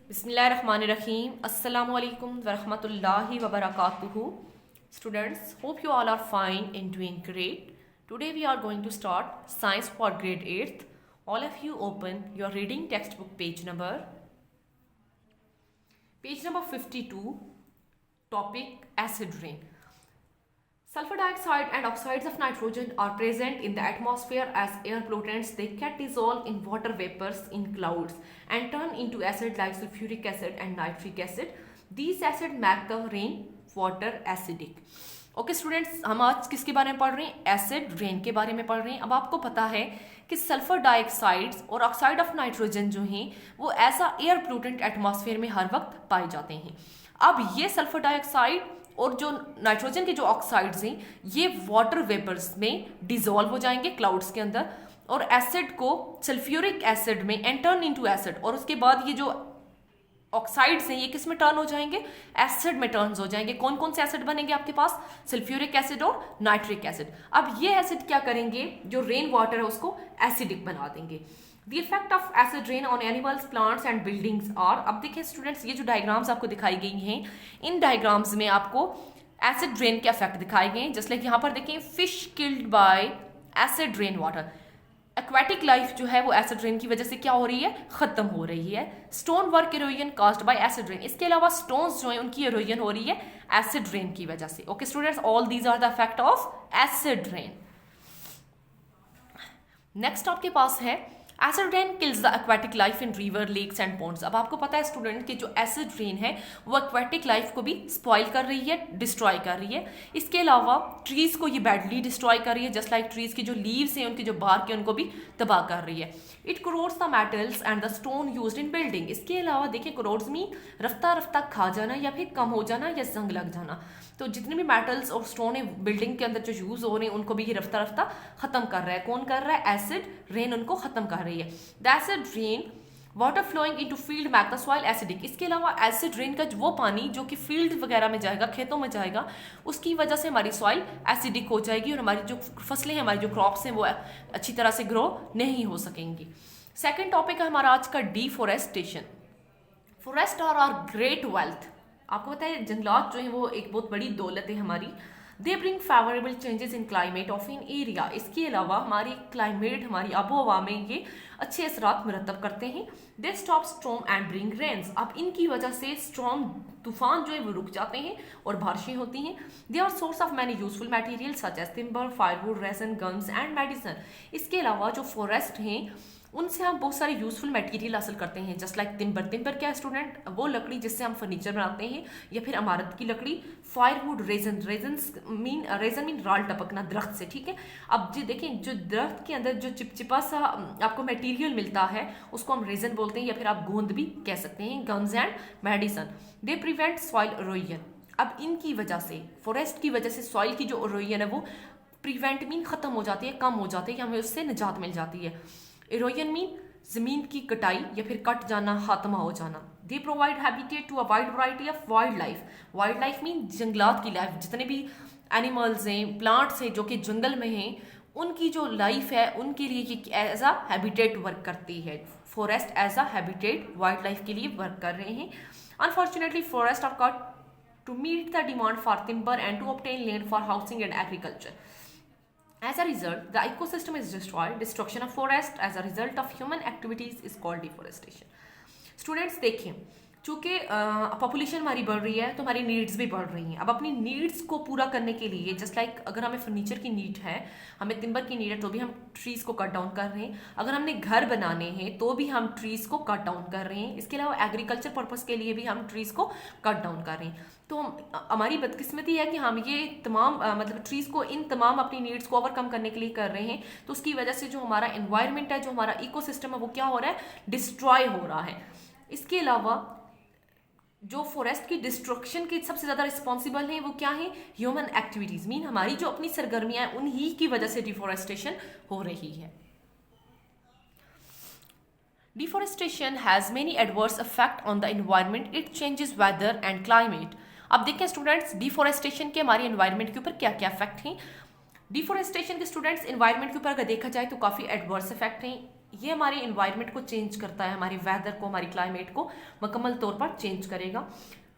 Bismillahirrahmanirrahim. Assalamu alaikum wa rahmatullahi wa barakatuhu. Students, hope you all are fine and doing great. Today we are going to start Science for grade 8th. All of you open your reading textbook page number 52, topic acid rain. Sulfur dioxide and oxides of nitrogen are present in the atmosphere as air pollutants. They can dissolve in water vapors in clouds and turn into acid like sulfuric acid and nitric acid. These acids make the rain water acidic. Okay students, हम आज किसके बारे में पढ़ रहे हैं? Acid rain के बारे में पढ़ रहे हैं। अब आपको पता है कि सल्फर डाइऑक्साइड्स और ऑक्साइड ऑफ नाइट्रोजन जो हैं वो ऐसा एयर पोल्यूटेंट एटमॉस्फेयर में हर वक्त पाए जाते हैं। अब ये सल्फर डाइऑक्साइड और जो नाइट्रोजन के जो ऑक्साइड्स हैं ये वाटर वेपर्स में डिजोल्व हो जाएंगे क्लाउड्स के अंदर और एसिड को सल्फ्यूरिक एसिड में एंड टर्न इनटू एसिड, और उसके बाद ये जो ऑक्साइड्स हैं ये किस में टर्न हो जाएंगे? एसिड में टर्न हो जाएंगे। कौन कौन से एसिड बनेंगे आपके पास? सल्फ्यूरिक एसिड और नाइट्रिक एसिड। अब ये एसिड क्या करेंगे? जो रेन वाटर है उसको एसिडिक बना देंगे। The effect of acid rain on animals, plants and buildings are, अब देखिए स्टूडेंट्स, ये जो डायग्राम्स आपको दिखाई गई हैं इन डायग्राम्स में आपको एसिड रेन के इफेक्ट दिखाए गए हैं। जस्ट लाइक यहाँ पर देखें, fish killed by acid rain water. Aquatic life जो है वो एसिड रेन की वजह से क्या हो रही है? खत्म हो रही है। Stone work erosion caused bye acid rain, इसके अलावा स्टोन्स जो है उनकी इरोजन हो रही है एसिड रेन की वजह से। Okay students, all these are the effect of acid rain. Next आपके पास है acid rain kills the aquatic life in river, lakes and ponds. अब आपको पता है स्टूडेंट कि जो एसिड रेन है वो एक्वेटिक लाइफ को भी स्पॉइल कर रही है, डिस्ट्रॉय कर रही है। इसके अलावा ट्रीज को ये बैडली डिस्ट्रॉय कर रही है, जस्ट लाइक ट्रीज की जो लीव्स हैं उनके जो बार्क है उनको भी तबाह कर रही है। It crores the metals and the stone used in building. इसके अलावा देखिए करोड्स में रफ्ता रफ्ता खा जाना या फिर कम हो जाना या जंग लग जाना। तो जितने भी मेटल्स और स्टोन है बिल्डिंग के अंदर जो यूज हो रहे हैं उनको भी ये रफ्ता रफ्ता खत्म कर रहा है। कौन कर रहा है? एसिड रेन उनको खत्म कर रही है। The acid rain water flowing into field make the soil acidic. इसके अलावा एसिड रेन का वो पानी जो कि फील्ड वगैरह में जाएगा, खेतों में जाएगा, उसकी वजह से हमारी सॉइल एसिडिक हो जाएगी और हमारी जो फसलें हैं, हमारी जो क्रॉप्स हैं वो अच्छी तरह से ग्रो नहीं हो सकेंगी। सेकेंड टॉपिक है हमारा आज का deforestation. Forest are are great wealth. आपको पता है जंगलात जो है वो एक बहुत बड़ी दौलत है हमारी। They bring favourable changes in climate of in area. इसके अलावा हमारी क्लाइमेट, हमारी आबो हवा में ये अच्छे असरात मुरतब करते हैं। They stop storm and bring rains. अब इनकी वजह से स्टॉर्म, तूफान जो है वो रुक जाते हैं और बारिशें होती हैं। They are source of many useful material such as timber, firewood, resin, gums and medicine. इसके अलावा जो फॉरेस्ट हैं उनसे हम बहुत सारे यूजफुल मटेरियल हासिल करते हैं, जस्ट लाइक टिम्बर। टिम्बर क्या है स्टूडेंट? वो लकड़ी जिससे हम फर्नीचर बनाते हैं या फिर इमारत की लकड़ी। फायरवुड, रेजन, रेजन मीन राल टपकना दरख्त से, ठीक है। अब जी देखें, जो दरख्त के अंदर जो चिपचिपा सा आपको मटेरियल मिलता है उसको हम रेजन बोलते हैं या फिर आप गोंद भी कह सकते हैं। Gums and medicine, they prevent soil erosion. अब इनकी वजह से, फॉरेस्ट की वजह से सॉइल की जो इरोजन है वो प्रिवेंट मीन खत्म हो जाती है, कम हो जाती है, हमें उससे निजात मिल जाती है। इरोजन मीन जमीन की कटाई या फिर कट जाना, खात्मा हो जाना। They provide habitat to a wide variety of wild life. Wild life mean जंगलात की लाइफ, जितने भी एनिमल्स हैं, प्लांट्स हैं जो कि जंगल में हैं, उनकी जो लाइफ है उनके लिए ये एज अ हैबिटेट वर्क करती है। Forest as a habitat wild life के लिए वर्क कर रहे हैं। Unfortunately forest are cut to meet the demand for timber and to obtain land for housing and agriculture. As a result, the ecosystem is destroyed. Destruction of forest as a result of human activities is called deforestation. Students देखें, चूँकि population हमारी बढ़ रही है तो हमारी needs भी बढ़ रही हैं। अब अपनी नीड्स को पूरा करने के लिए, जस्ट लाइक अगर हमें फर्नीचर की नीड है, हमें टिम्बर की नीड है, तो भी हम ट्रीज़ को कट डाउन कर रहे हैं। अगर हमने घर बनाने हैं तो भी हम ट्रीज़ को कट डाउन कर रहे हैं। इसके अलावा एग्रीकल्चर पर्पज़ के लिए भी हम ट्रीज़ को कट डाउन कर रहे हैं। तो हमारी बदकिस्मती है कि हम ये तमाम मतलब ट्रीज़ को, इन तमाम अपनी नीड्स को ओवरकम करने के लिए कर रहे हैं। तो उसकी वजह से जो हमारा एनवायरनमेंट है, जो हमारा इकोसिस्टम है, वो क्या हो रहा है? डिस्ट्रॉय हो रहा है। इसके अलावा जो फॉरेस्ट की डिस्ट्रक्शन के सबसे ज़्यादा रिस्पॉन्सिबल हैं वो क्या है? ह्यूमन एक्टिविटीज़, मीन हमारी जो अपनी सरगर्मियाँ हैं उन्हीं की वजह से डिफॉरेस्टेशन हो रही है। Deforestation has many adverse effect on the environment, it changes weather and climate. अब देखें स्टूडेंट्स, डिफॉरेस्टेशन के हमारे एनवायरनमेंट के ऊपर क्या क्या इफेक्ट हैं। डिफॉरेस्टेशन के स्टूडेंट्स एनवायरनमेंट के ऊपर अगर देखा जाए तो काफ़ी एडवर्स इफेक्ट हैं। ये हमारे इन्वायरमेंट को चेंज करता है, हमारे वेदर को, हमारी क्लाइमेट को मुकम्मल तौर पर चेंज करेगा।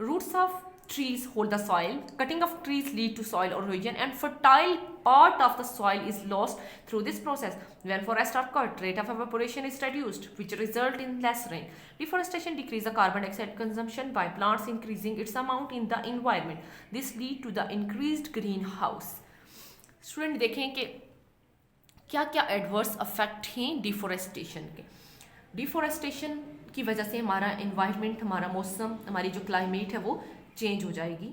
Roots of trees hold the soil. Cutting of trees lead to soil erosion and fertile part of the soil is lost through this process. When forests are cut, rate of evaporation is reduced, which result in less rain. Deforestation decreases the carbon dioxide consumption by plants, increasing its amount in the environment. This lead to the increased greenhouse. Student देखें कि क्या क्या adverse affect हैं deforestation के। Deforestation की वजह से हमारा एनवायरनमेंट, हमारा मौसम, हमारी जो क्लाइमेट है वो चेंज हो जाएगी।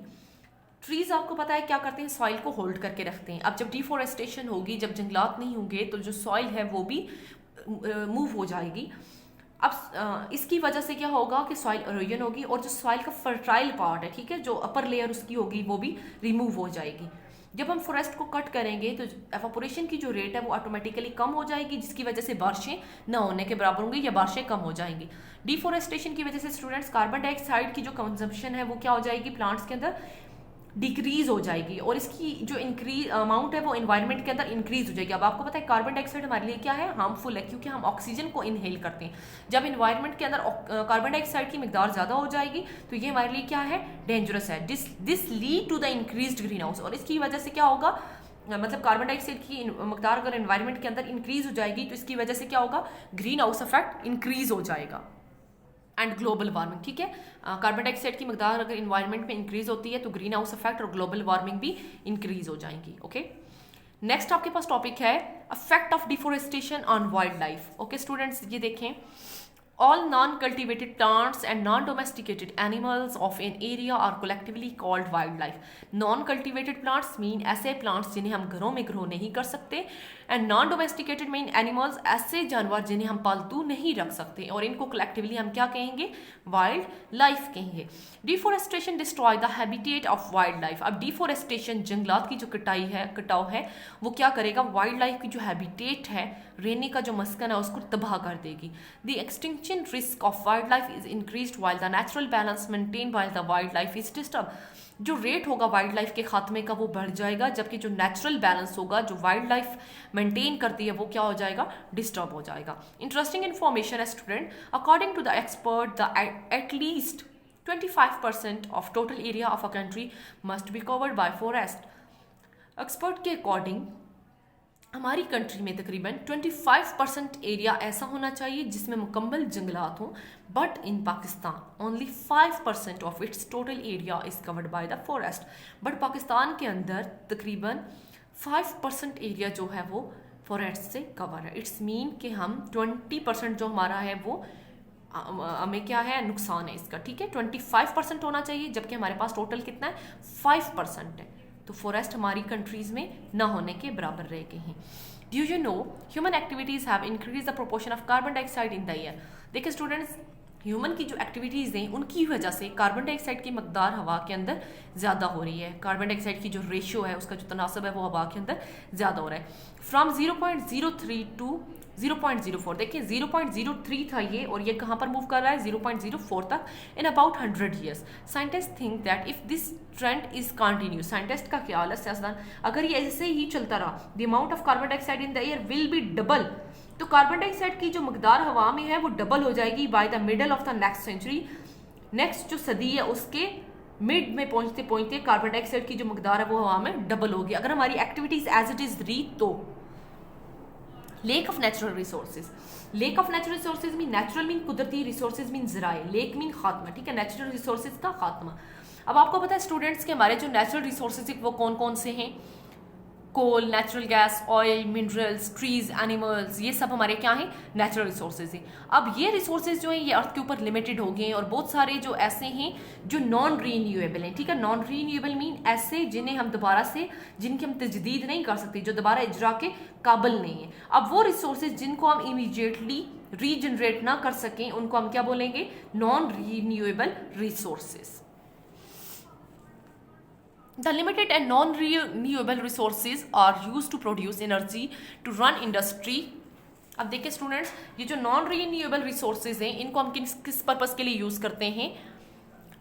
ट्रीज आपको पता है क्या करते हैं, सॉइल को होल्ड करके रखते हैं। अब जब डिफोरेस्टेशन होगी, जब जंगलात नहीं होंगे, तो जो सॉइल है वो भी मूव हो जाएगी। अब इसकी वजह से क्या होगा कि सॉइल इरोजन होगी और जो सॉइल का फर्टाइल पार्ट है, ठीक है, जो अपर लेयर उसकी होगी वो भी रिमूव हो जाएगी। जब हम फॉरेस्ट को कट करेंगे तो एवापोरेशन की जो रेट है वो ऑटोमेटिकली कम हो जाएगी, जिसकी वजह से बारिशें न होने के बराबर होंगी या बारिशें कम हो जाएंगी। डिफोरेस्टेशन की वजह से स्टूडेंट्स कार्बन डाइऑक्साइड की जो कंजम्पशन है वो क्या हो जाएगी, प्लांट्स के अंदर डिक्रीज हो जाएगी और इसकी जो इंक्रीज अमाउंट है वो एनवायरनमेंट के अंदर इंक्रीज हो जाएगी। अब आपको पता है कार्बन डाइऑक्साइड हमारे लिए क्या है, हार्मफुल है, क्योंकि हम ऑक्सीजन को इनहेल करते हैं। जब एनवायरनमेंट के अंदर कार्बन डाइऑक्साइड की मिकदार ज़्यादा हो जाएगी तो ये हमारे लिए क्या है, डेंजरस है। This lead to the increased greenhouse, और इसकी वजह से क्या होगा, मतलब कार्बन डाइऑक्साइड की मिकदार अगर एनवायरनमेंट के अंदर इंक्रीज हो जाएगी तो इसकी वजह से क्या होगा, ग्रीन हाउस इफेक्ट इंक्रीज हो जाएगा एंड ग्लोबल वार्मिंग। ठीक है, कार्बन डाइऑक्साइड की मिकदार अगर इन्वायरमेंट में इंक्रीज होती है तो ग्रीन हाउस इफेक्ट और ग्लोबल वार्मिंग भी इंक्रीज हो जाएंगी। ओके, नेक्स्ट आपके पास टॉपिक है effect of deforestation on wild life. Okay students, ये देखें, all non-cultivated plants and non-domesticated animals of an area are collectively called wildlife. Non-cultivated plants mean ऐसे plants जिन्हें हम घरों में ग्रो नहीं कर सकते, and non-domesticated mean animals ऐसे जानवर जिन्हें हम पालतू नहीं रख सकते, और इनको collectively हम क्या कहेंगे, वाइल्ड लाइफ कहेंगे। Deforestation destroy the habitat of wild life. अब डिफोरेस्टेशन, जंगलात की जो कटाव है वो क्या करेगा, वाइल्ड लाइफ की जो हैबिटेट है, रहने का जो मस्कन है, उसको तबाह कर देगी। The extinction risk of wild life is increased while the natural balance maintain while the wild life is disturb. जो रेट होगा वाइल्ड लाइफ के खात्मे का वो बढ़ जाएगा, जबकि जो नेचुरल बैलेंस होगा, जो वाइल्ड लाइफ मेंटेन करती है, वो क्या हो जाएगा, डिस्टर्ब हो जाएगा। इंटरेस्टिंग इन्फॉर्मेशन है student, according to the expert the at least 25% of total area of a country must be covered by forest. Expert के अकॉर्डिंग हमारी कंट्री में तकरीबन 25% एरिया ऐसा होना चाहिए जिसमें मुकम्मल जंगलात हों, but in Pakistan only 5% of its total area is covered by the forest. But Pakistan के अंदर तकरीबन 5% एरिया जो है वो फॉरेस्ट से कवर है। इट्स मीन कि हम 20% जो हमारा है वो हमें क्या है, नुकसान है इसका। ठीक है, 25% होना चाहिए, जबकि हमारे पास टोटल कितना है, 5% है। तो फॉरेस्ट हमारी कंट्रीज में ना होने के बराबर रह गए हैं। Do you know human activities have increase the proportion of carbon dioxide in the air. देखिए स्टूडेंट्स, ह्यूमन की जो एक्टिविटीज़ हैं उनकी वजह से कार्बन डाइऑक्साइड की मकदार हवा के अंदर ज़्यादा हो रही है। कार्बन डाइऑक्साइड की जो रेशियो है, उसका जो तनासब है, वो हवा के अंदर ज़्यादा हो रहा है। फ्रॉम 0.03 टू 0.04, देखिए 0.03 था ये, और ये कहाँ पर मूव कर रहा है, 0.04 तक in about 100 years. Scientist think that if this trend is continue, scientist का ख्याल है, सियासतदान, अगर ये ऐसे ही चलता रहा, the amount of carbon dioxide in the air will be double. तो कार्बन डाइऑक्साइड की जो मकदार हवा में है वो डबल हो जाएगी by the middle of the next century. Next जो सदी है उसके मिड में पहुंचते पहुंचते कार्बन डाइऑक्साइड की जो मकदार है वो हवा में डबल होगी, अगर हमारी एक्टिविटीज एज इट इज रही तो। Lake of natural resources, lake of natural resources mean, natural mean कुदरती, रिसोर्सेज मीन ज़राए, लेक मीन खात्मा। ठीक है, नेचुरल रिसोर्सेज का खात्मा। अब आपको पता है स्टूडेंट्स के हमारे जो नेचुरल रिसोर्सेज वो कौन कौन से हैं, coal, natural gas, oil, minerals, trees, animals, ये सब हमारे क्या हैं, नेचुरल रिसोर्सेज हैं। अब ये रिसोर्सेज जो हैं ये अर्थ के ऊपर लिमिटेड हो गए हैं, और बहुत सारे जो ऐसे हैं जो नॉन रीन्यूएबल हैं। ठीक है, नॉन रीन्यूएबल मीन ऐसे जिन्हें हम दोबारा से, जिनकी हम तजदीद नहीं कर सकते, जो दोबारा इजरा के काबिल नहीं है। अब वो रिसोर्सेज जिनको हम इमीडिएटली रीजनरेट ना कर सकें उनको हम क्या बोलेंगे, non renewable resources. The limited and non-renewable resources are used to produce energy to run industry. अब देखिए स्टूडेंट्स, ये जो नॉन रीन्यूएबल रिसोर्सेज हैं इनको हम किस पर्पस के लिए यूज़ करते हैं,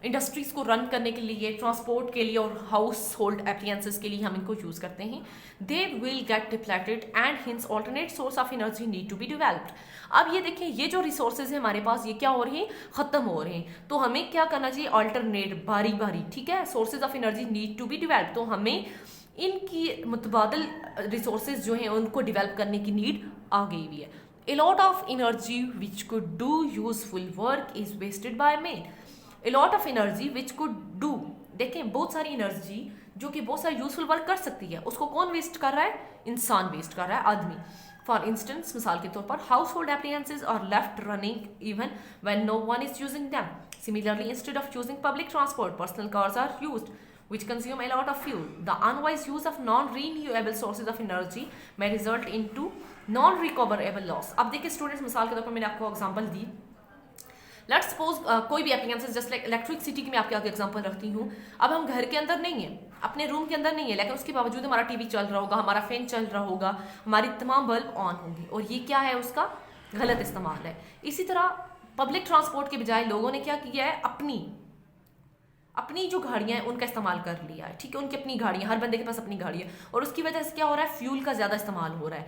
इंडस्ट्रीज को रन करने के लिए, ट्रांसपोर्ट के लिए और हाउस होल्ड एप्लियंसेस के लिए हम इनको यूज करते हैं, they will get depleted and hence alternate source of energy need to be developed. अब ये देखें, ये जो रिसोर्सेज है हमारे पास, ये क्या हो रहे हैं, खत्म हो रहे हैं। तो हमें क्या करना चाहिए, ऑल्टरनेट, बारी बारी, ठीक है, sources of energy need to be developed. तो हमें इनकी मुतबादल रिसोर्सेज जो हैं उनको डेवलप करने की नीड आ गई हुई है। A lot of energy which could do useful work is wasted by men. A lot of energy which could do, देखें बहुत सारी एनर्जी जो कि बहुत सारी यूजफुल वर्क कर सकती है, उसको कौन वेस्ट कर रहा है, इंसान वेस्ट कर रहा है, आदमी। फॉर इंस्टेंस, मिसाल के तौर पर, household appliances are left running even when no one is using them. Similarly, instead of using public transport, personal cars are used which consume a lot of fuel. The unwise use of non-renewable sources of energy may result into non-recoverable loss. अब देखिए students, मिसाल के तौर पर मैंने आपको example the. Let's suppose कोई भी एप्लीकेंसेस जस्ट लाइक इलेक्ट्रिसिटी की मैं आपके आगे एग्जांपल रखती हूँ। अब हम घर के अंदर नहीं है, अपने रूम के अंदर नहीं है, लेकिन उसके बावजूद हमारा टीवी चल रहा होगा, हमारा फैन चल रहा होगा, हमारी तमाम बल्ब ऑन होंगी, और ये क्या है, उसका गलत इस्तेमाल है। इसी तरह पब्लिक ट्रांसपोर्ट के बजाय लोगों ने क्या किया है, अपनी जो गाड़ियां हैं उनका इस्तेमाल कर लिया है, ठीक है, उनकी अपनी गाड़ियां, हर बंदे के पास अपनी गाड़ी है, और उसकी वजह से क्या हो रहा है, फ्यूल का ज़्यादा इस्तेमाल हो रहा है।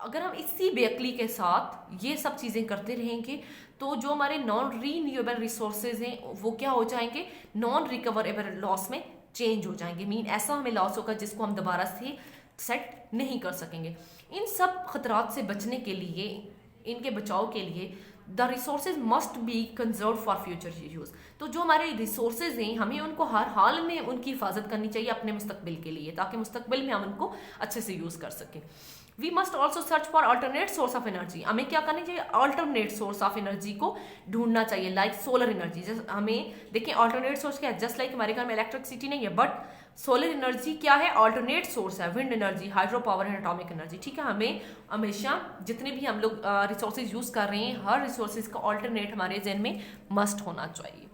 अगर हम इसी बेअक्ली के साथ ये सब चीज़ें करते रहेंगे तो जो हमारे नॉन रीन्यूएबल रिसोर्सेज हैं वो क्या हो जाएंगे, नॉन रिकवरेबल लॉस में चेंज हो जाएंगे। मीन ऐसा हमें लॉस होगा जिसको हम दोबारा से सेट नहीं कर सकेंगे। इन सब खतरात से बचने के लिए, इनके बचाव के लिए, the resources must be conserve for future use. तो जो हमारे रिसोर्सेज हैं हमें उनको हर हाल में उनकी हिफाजत करनी चाहिए अपने मुस्तकबिल के लिए, ताकि मुस्तकबिल में हम उनको अच्छे से यूज कर सकें। We must also search for alternate source of energy. हमें क्या करनी चाहिए, अल्टरनेट सोर्स ऑफ एनर्जी को ढूंढना चाहिए, लाइक सोलर एनर्जी। जैसे हमें देखिए अल्टरनेट सोर्स क्या है, जस्ट लाइक हमारे घर में इलेक्ट्रिसिटी नहीं है, बट सोलर एनर्जी क्या है, अल्टरनेट सोर्स है, wind energy, hydro power and atomic energy, ठीक है। हमें हमेशा जितने भी हम लोग रिसोर्सेज यूज कर रहे हैं, हर रिसोर्सेज का अल्टरनेट हमारे जहन में मस्ट होना चाहिए।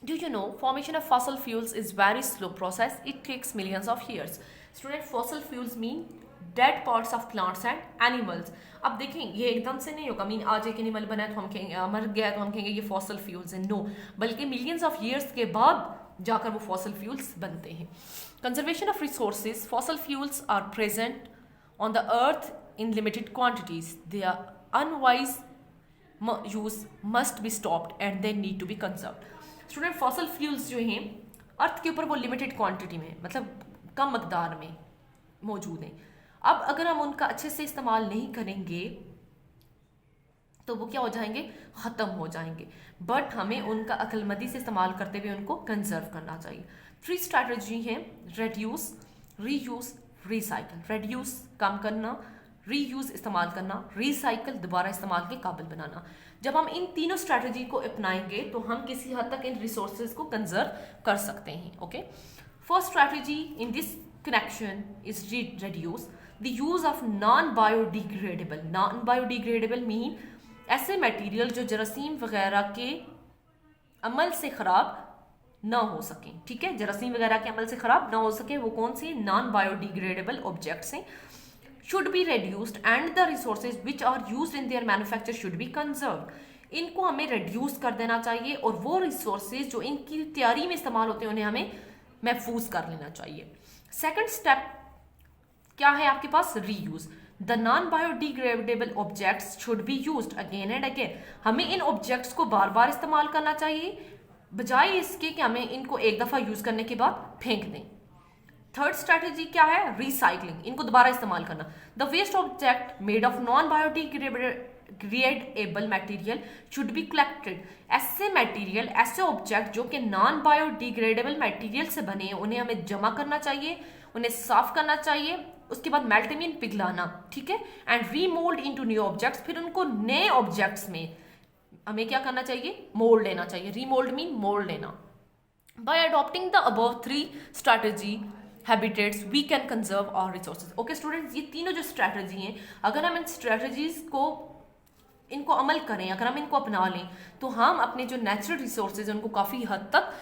Do you know formation of fossil fuels is very slow process? It takes millions of years. Student, fossil fuels mean dead parts of plants and animals. अब देखें ये एकदम से नहीं होगा, मीन आज एक एनिमल बना है तो हम कहेंगे, मर गया तो हम कहेंगे ये फॉसल फ्यूल्स हैं, नो, बल्कि मिलियंस ऑफ ईयर्स के बाद जाकर वो फॉसल फ्यूल्स बनते हैं। Conservation of resources, fossil fuels are present on the earth in limited quantities, they are unwise use must be stopped and they need to be conserved. Student, fossil fuels जो हैं अर्थ के ऊपर वो limited quantity में, मतलब कम मकदार में मौजूद हैं। अब अगर हम उनका अच्छे से इस्तेमाल नहीं करेंगे तो वो क्या हो जाएंगे, ख़त्म हो जाएंगे। बट हमें उनका अक्लमंदी से इस्तेमाल करते हुए उनको कंजर्व करना चाहिए। 3 स्ट्रैटेजी हैं, रेड्यूस, रीयूज, रिसाइकल। रेड्यूस कम करना, रीयूज इस्तेमाल करना, रिसाइकल दोबारा इस्तेमाल के काबिल बनाना। जब हम इन तीनों स्ट्रैटेजी को अपनाएंगे तो हम किसी हद तक इन रिसोर्सेज को कंजर्व कर सकते हैं। Okay, first strategy in this connection is reduce the use of non-biodegradable। non-biodegradable mean ऐसे मटेरियल जो जरासीम वगैरह के अमल से ख़राब ना हो सकें, ठीक है, जरासीम वगैरह के अमल से ख़राब ना हो सके, वो कौन से नॉन बायोडिग्रेडेबल ऑब्जेक्ट्स हैं। should be reduced and the resources which are used in their manufacture should be conserved। इनको हमें reduce कर देना चाहिए और वो resources जो इनकी तैयारी में इस्तेमाल होते हैं उन्हें हमें महफूज कर लेना चाहिए। सेकंड स्टेप क्या है आपके पास, reuse. The non biodegradable objects should be used again and again. हमें इन ऑब्जेक्ट्स को बार बार इस्तेमाल करना चाहिए, बजाय इसके कि हमें इनको एक दफ़ा यूज करने के बाद फेंक दें। थर्ड स्ट्रैटेजी क्या है, रिसाइकलिंग, इनको दोबारा इस्तेमाल करना। The waste object made of non biodegradable material should be collected. ऐसे मटेरियल, ऐसे ऑब्जेक्ट जो कि नॉन बायोडिग्रेडेबल मटेरियल से बने हैं उन्हें हमें जमा करना चाहिए, उन्हें साफ करना चाहिए, उसके बाद मेल्ट मीन पिघलाना, ठीक है, and remould into new objects. फिर उनको नए ऑब्जेक्ट्स में हमें क्या करना चाहिए, मोल्ड लेना चाहिए। रीमोल्ड मीन मोल्ड लेना। By adopting the above 3 strategy habitats we can conserve our resources. Okay students, ये तीनों जो स्ट्रैटेजी हैं, अगर हम इन स्ट्रैटेजीज को इनको अमल करें, अगर हम इनको अपना लें तो हम अपने जो नेचुरल रिसोर्सेज हैं उनको काफ़ी हद तक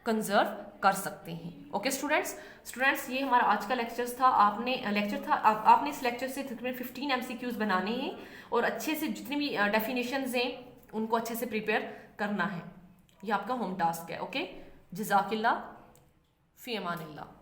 कंजर्व कर सकते हैं। ओके स्टूडेंट्स, ये हमारा आज का लेक्चर था। आपने इस लेक्चर से तकरीबन 15 MCQs बनाने हैं और अच्छे से जितनी भी डेफिनेशंस हैं उनको अच्छे से प्रिपेयर करना है। ये आपका होम टास्क है। ओके, जज़ाकिल्लाह, फ़ी अमानिल्लाह।